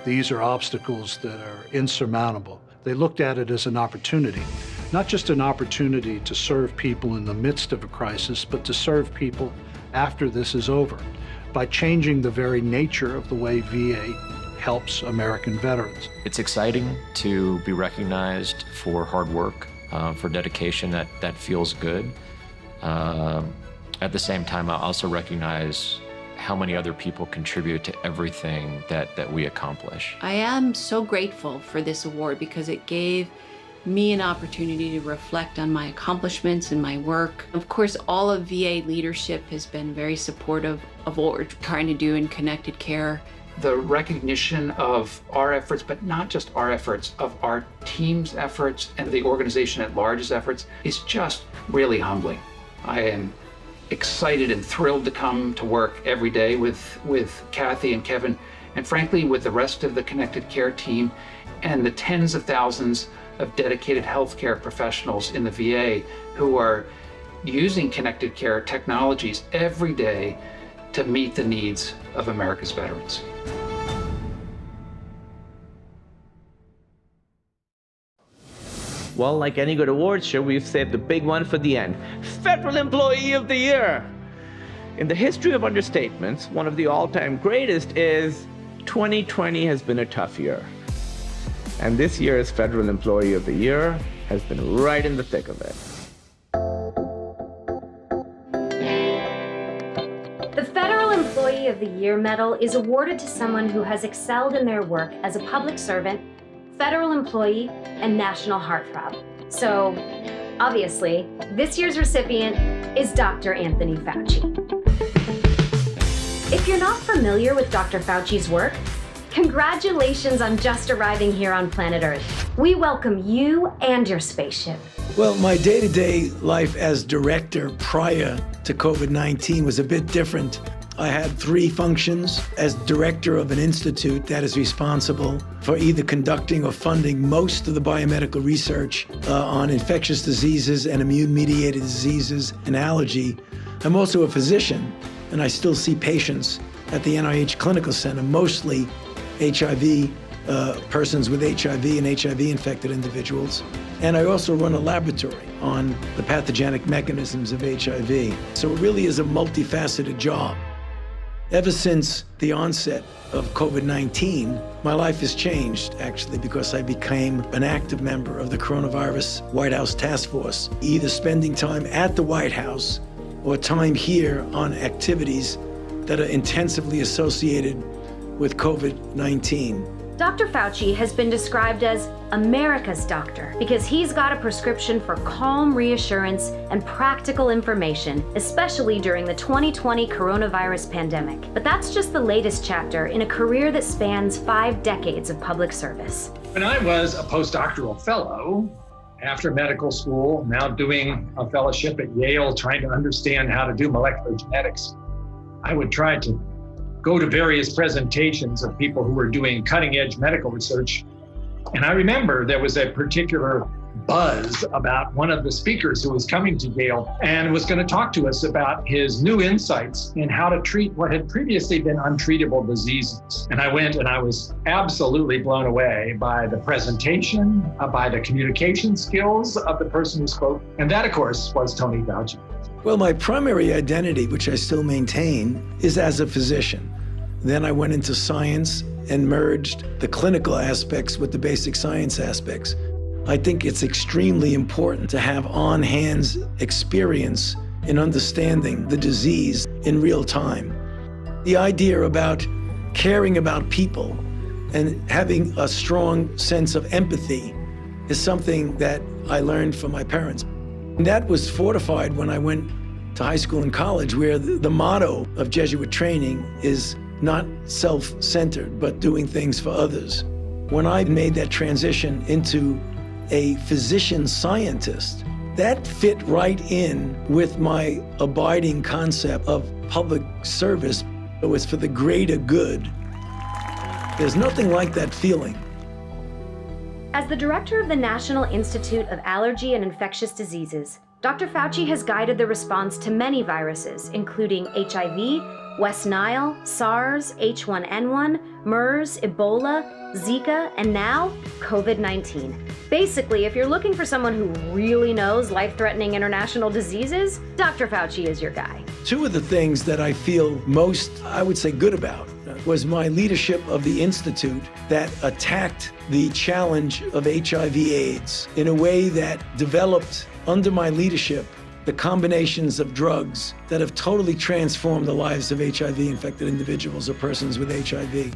these are obstacles that are insurmountable, they looked at it as an opportunity. Not just an opportunity to serve people in the midst of a crisis, but to serve people after this is over by changing the very nature of the way VA helps American veterans. It's exciting to be recognized for hard work, for dedication that feels good. At the same time, I also recognize how many other people contribute to everything that we accomplish. I am so grateful for this award because it gave me an opportunity to reflect on my accomplishments and my work. Of course, all of VA leadership has been very supportive of what we're trying to do in connected care. The recognition of our efforts, but not just our efforts, of our team's efforts and the organization at large's efforts is just really humbling. I am excited and thrilled to come to work every day with Kathy and Kevin, and frankly, with the rest of the Connected Care team and the tens of thousands of dedicated healthcare professionals in the VA who are using Connected Care technologies every day to meet the needs of America's veterans. Well, like any good awards show, we've saved the big one for the end. Federal Employee of the Year. In the history of understatements, one of the all-time greatest is 2020 has been a tough year. And this year's Federal Employee of the Year has been right in the thick of it. The Federal Employee of the Year medal is awarded to someone who has excelled in their work as a public servant, federal employee, and national heartthrob. So, obviously, this year's recipient is Dr. Anthony Fauci. If you're not familiar with Dr. Fauci's work, congratulations on just arriving here on planet Earth. We welcome you and your spaceship. Well, my day-to-day life as director prior to COVID-19 was a bit different. I had 3 functions as director of an institute that is responsible for either conducting or funding most of the biomedical research on infectious diseases and immune-mediated diseases and allergy. I'm also a physician, and I still see patients at the NIH Clinical Center, mostly HIV, persons with HIV and HIV-infected individuals. And I also run a laboratory on the pathogenic mechanisms of HIV. So it really is a multifaceted job. Ever since the onset of COVID-19, my life has changed, actually, because I became an active member of the Coronavirus White House Task Force, either spending time at the White House or time here on activities that are intensively associated with COVID-19. Dr. Fauci has been described as America's doctor because he's got a prescription for calm reassurance and practical information, especially during the 2020 coronavirus pandemic. But that's just the latest chapter in a career that spans 5 decades of public service. When I was a postdoctoral fellow, after medical school, now doing a fellowship at Yale, trying to understand how to do molecular genetics, I would try to go to various presentations of people who were doing cutting-edge medical research. And I remember there was a particular buzz about one of the speakers who was coming to Yale and was going to talk to us about his new insights in how to treat what had previously been untreatable diseases. And I went and I was absolutely blown away by the presentation, by the communication skills of the person who spoke. And that, of course, was Tony Fauci. Well, my primary identity, which I still maintain, is as a physician. Then I went into science and merged the clinical aspects with the basic science aspects. I think it's extremely important to have on-hands experience in understanding the disease in real time. The idea about caring about people and having a strong sense of empathy is something that I learned from my parents. And that was fortified when I went to high school and college, where the motto of Jesuit training is not self-centered, but doing things for others. When I made that transition into a physician scientist, that fit right in with my abiding concept of public service. It was for the greater good. There's nothing like that feeling. As the director of the National Institute of Allergy and Infectious Diseases, Dr. Fauci has guided the response to many viruses, including HIV, West Nile, SARS, H1N1, MERS, Ebola, Zika, and now COVID-19. Basically, if you're looking for someone who really knows life-threatening international diseases, Dr. Fauci is your guy. Two of the things that I feel most, I would say, good about was my leadership of the Institute that attacked the challenge of HIV/AIDS in a way that developed, under my leadership, the combinations of drugs that have totally transformed the lives of HIV-infected individuals or persons with HIV.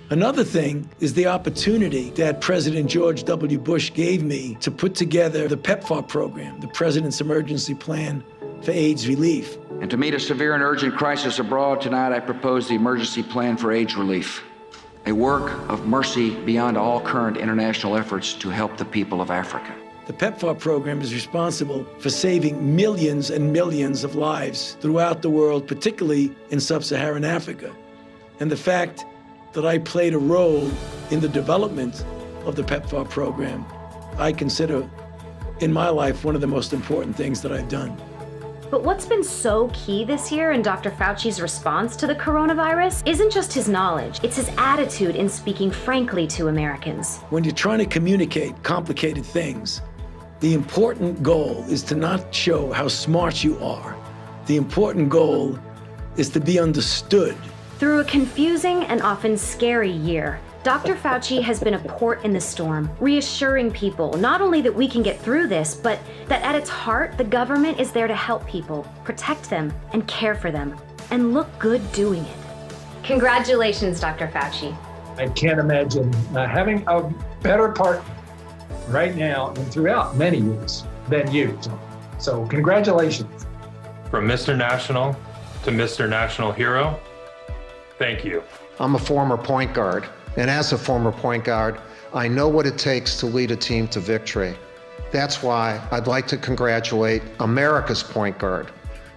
Another thing is the opportunity that President George W. Bush gave me to put together the PEPFAR program, the President's Emergency Plan for AIDS Relief. And to meet a severe and urgent crisis abroad, tonight I propose the Emergency Plan for AIDS Relief, a work of mercy beyond all current international efforts to help the people of Africa. The PEPFAR program is responsible for saving millions and millions of lives throughout the world, particularly in sub-Saharan Africa. And the fact that I played a role in the development of the PEPFAR program, I consider in my life one of the most important things that I've done. But what's been so key this year in Dr. Fauci's response to the coronavirus isn't just his knowledge, it's his attitude in speaking frankly to Americans. When you're trying to communicate complicated things, the important goal is to not show how smart you are. The important goal is to be understood. Through a confusing and often scary year, Dr. Fauci has been a port in the storm, reassuring people not only that we can get through this, but that at its heart, the government is there to help people, protect them, and care for them, and look good doing it. Congratulations, Dr. Fauci. I can't imagine having a better partner right now and throughout many years than you. So congratulations. From Mr. National to Mr. National Hero, thank you. I'm a former point guard, and as a former point guard, I know what it takes to lead a team to victory. That's why I'd like to congratulate America's point guard,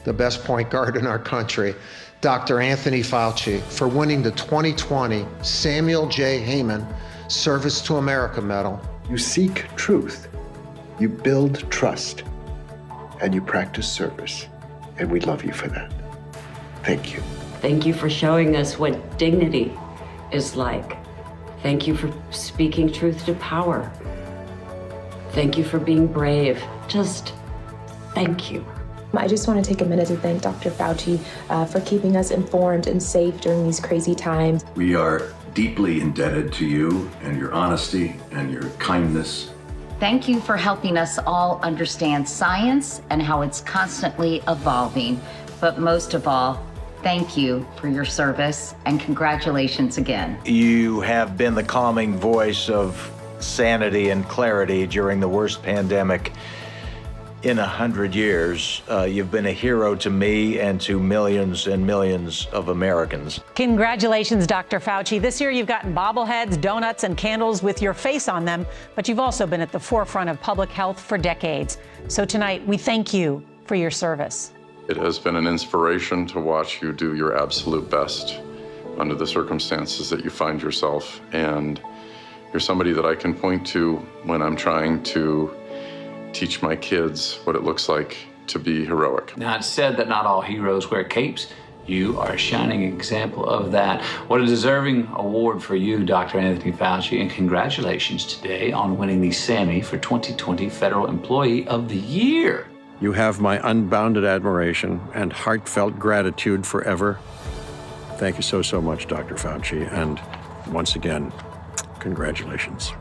the best point guard in our country, Dr. Anthony Fauci, for winning the 2020 Samuel J. Heyman Service to America Medal. You seek truth, you build trust, and you practice service. And we love you for that. Thank you. Thank you for showing us what dignity is like. Thank you for speaking truth to power. Thank you for being brave. Just thank you. I just want to take a minute to thank Dr. Fauci for keeping us informed and safe during these crazy times. We are deeply indebted to you and your honesty and your kindness. Thank you for helping us all understand science and how it's constantly evolving. But most of all, thank you for your service and congratulations again. You have been the calming voice of sanity and clarity during the worst pandemic in 100 years. You've been a hero to me and to millions and millions of Americans. Congratulations, Dr. Fauci. This year you've gotten bobbleheads, donuts, and candles with your face on them, but you've also been at the forefront of public health for decades. So tonight, we thank you for your service. It has been an inspiration to watch you do your absolute best under the circumstances that you find yourself. And you're somebody that I can point to when I'm trying to teach my kids what it looks like to be heroic. Now, it's said that not all heroes wear capes. You are a shining example of that. What a deserving award for you, Dr. Anthony Fauci, and congratulations today on winning the Sammy for 2020 Federal Employee of the Year. You have my unbounded admiration and heartfelt gratitude forever. Thank you so much, Dr. Fauci, and once again, congratulations.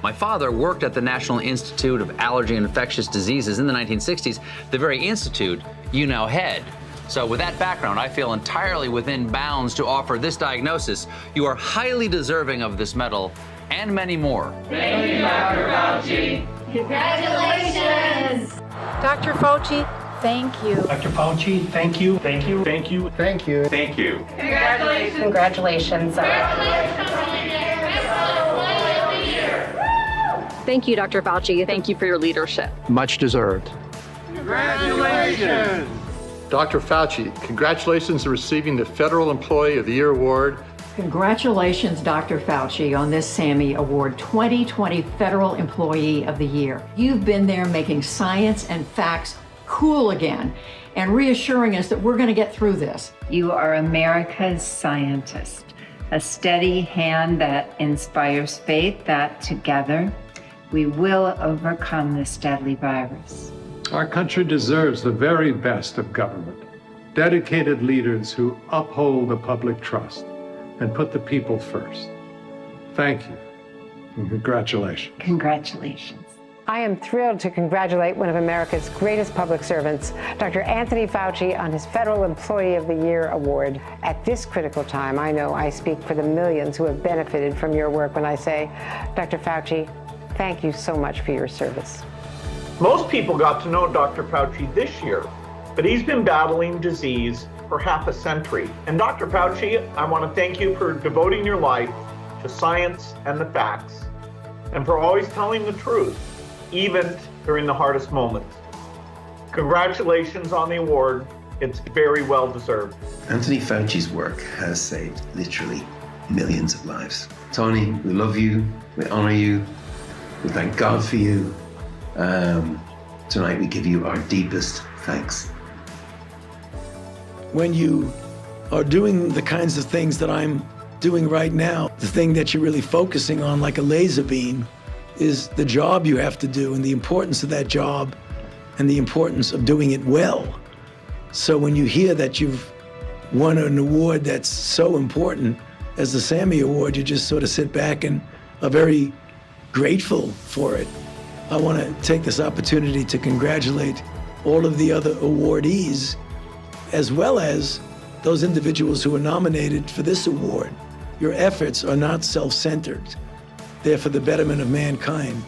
My father worked at the National Institute of Allergy and Infectious Diseases in the 1960s, the very institute you now head. So with that background, I feel entirely within bounds to offer this diagnosis. You are highly deserving of this medal and many more. Thank you, Dr. Fauci. Congratulations. Dr. Fauci, thank you. Dr. Fauci, thank you. Thank you. Thank you. Thank you. Thank you. Congratulations. Congratulations. Thank you, Dr. Fauci. Thank you for your leadership. Much deserved. Congratulations. Dr. Fauci, congratulations on receiving the Federal Employee of the Year Award. Congratulations, Dr. Fauci, on this Sammy Award 2020 Federal Employee of the Year. You've been there making science and facts cool again and reassuring us that we're going to get through this. You are America's scientist, a steady hand that inspires faith that together we will overcome this deadly virus. Our country deserves the very best of government, dedicated leaders who uphold the public trust and put the people first. Thank you, and congratulations. Congratulations. I am thrilled to congratulate one of America's greatest public servants, Dr. Anthony Fauci, on his Federal Employee of the Year Award. At this critical time, I know I speak for the millions who have benefited from your work when I say, Dr. Fauci, thank you so much for your service. Most people got to know Dr. Fauci this year, but he's been battling disease for half a century. And Dr. Fauci, I want to thank you for devoting your life to science and the facts, and for always telling the truth, even during the hardest moments. Congratulations on the award. It's very well deserved. Anthony Fauci's work has saved literally millions of lives. Tony, we love you, we honor you, we thank God for you. Tonight we give you our deepest thanks. When you are doing the kinds of things that I'm doing right now, the thing that you're really focusing on like a laser beam is the job you have to do and the importance of that job and the importance of doing it well. So when you hear that you've won an award that's so important as the Sammy Award, you just sort of sit back and are very grateful for it. I want to take this opportunity to congratulate all of the other awardees, as well as those individuals who are nominated for this award. Your efforts are not self-centered. They're for the betterment of mankind.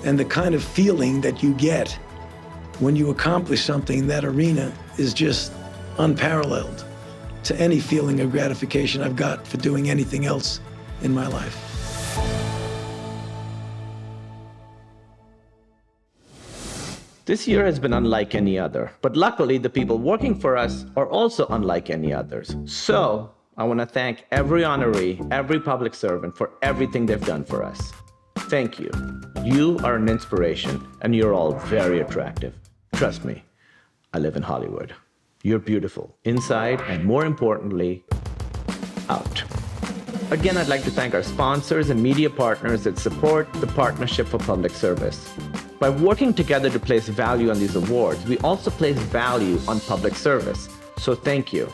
And the kind of feeling that you get when you accomplish something in that arena is just unparalleled to any feeling of gratification I've got for doing anything else in my life. This year has been unlike any other, but luckily the people working for us are also unlike any others. So I want to thank every honoree, every public servant for everything they've done for us. Thank you. You are an inspiration, and you're all very attractive. Trust me, I live in Hollywood. You're beautiful, inside, and more importantly, out. Again, I'd like to thank our sponsors and media partners that support the Partnership for Public Service. By working together to place value on these awards, we also place value on public service. So thank you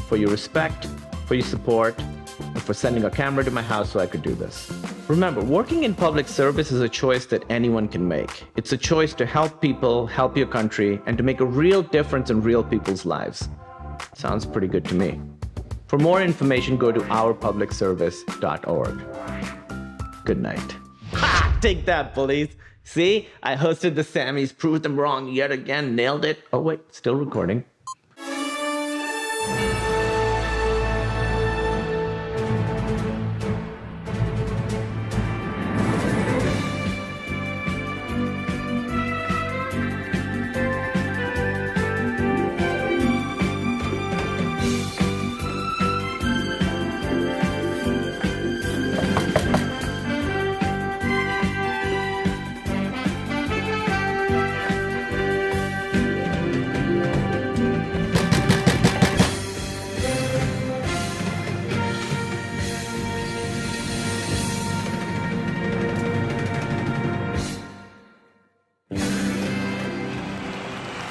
for your respect, for your support, and for sending a camera to my house so I could do this. Remember, working in public service is a choice that anyone can make. It's a choice to help people, help your country, and to make a real difference in real people's lives. Sounds pretty good to me. For more information, go to ourpublicservice.org. Good night. Ha! Take that, bullies. See, I hosted the Sammys, proved them wrong yet again, nailed it. Oh wait, still recording.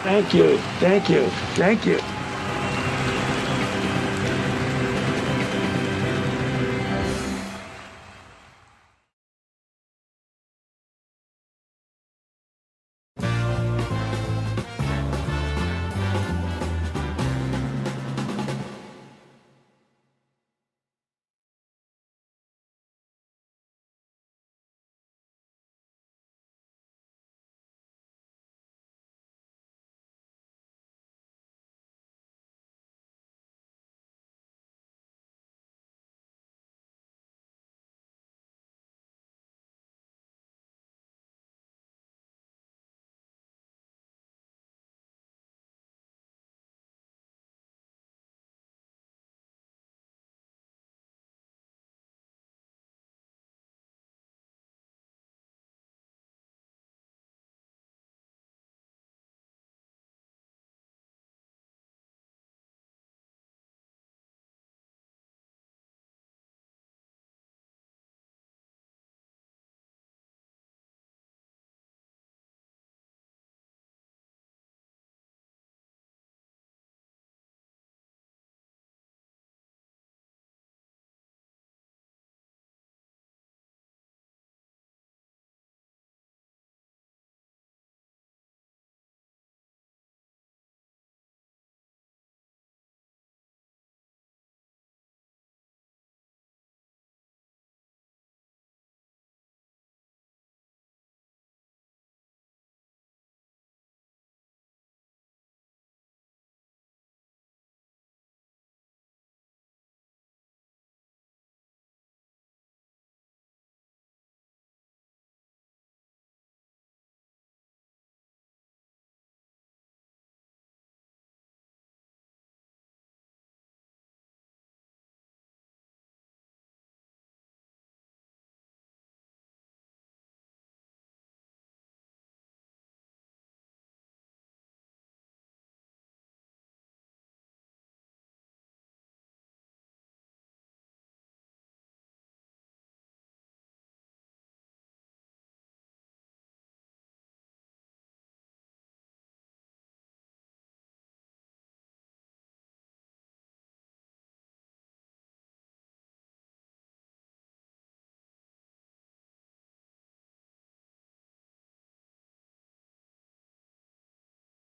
Thank you. Thank you. Thank you.